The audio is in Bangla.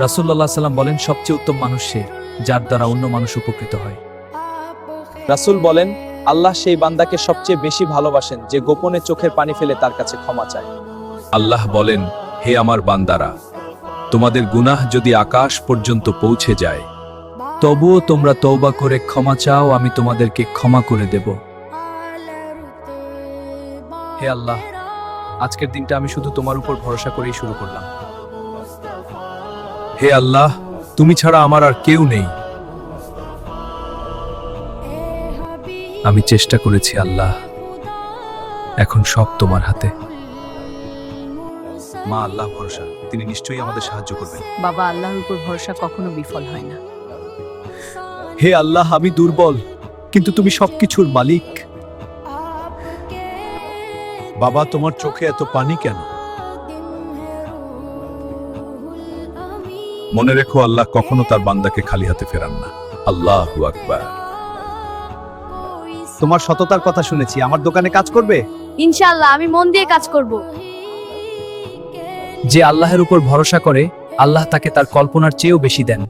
রাসূলুল্লাহ সাল্লাম বলেন, সবচেয়ে উত্তম মানুষ সে যার দ্বারা অন্য মানুষ উপকৃত হয়। রাসূল বলেন, আল্লাহ সেই বান্দাকে সবচেয়ে বেশি ভালোবাসেন যে গোপনে চোখের পানি ফেলে তার কাছে ক্ষমা চায়। আল্লাহ বলেন, হে আমার বান্দারা, তোমাদের গুনাহ যদি আকাশ পর্যন্ত পৌঁছে যায়, তবুও তোমরা তওবা করে ক্ষমা চাও, আমি তোমাদেরকে ক্ষমা করে দেব। হে আল্লাহ, আজকের দিনটা আমি শুধু তোমার উপর ভরসা করেই শুরু করলাম। হে আল্লাহ, তুমি ছাড়া আমার আর কেউ নেই। আমি চেষ্টা করেছি আল্লাহ, এখন সব তোমার হাতে। মা আল্লাহ ভরসা, তিনি নিশ্চয়ই আমাদের সাহায্য করবেন। বাবা, আল্লাহর উপর ভরসা কখনো বিফল হয় না। হে আল্লাহ, আমি দুর্বল, কিন্তু তুমি সবকিছুর মালিক। বাবা, তোমার চোখে এত পানি কেন? মনে রেখো, আল্লাহ কখনো তার বান্দাকে খালি হাতে ফেরান না। আল্লাহু আকবার। তোমার সততার কথা শুনেছি, আমার দোকানে কাজ করবে? ইনশাআল্লাহ, আমি মন দিয়ে কাজ করব। যে আল্লাহের উপর ভরসা করে, আল্লাহ তাকে তার কল্পনার চেয়েও বেশি দেন।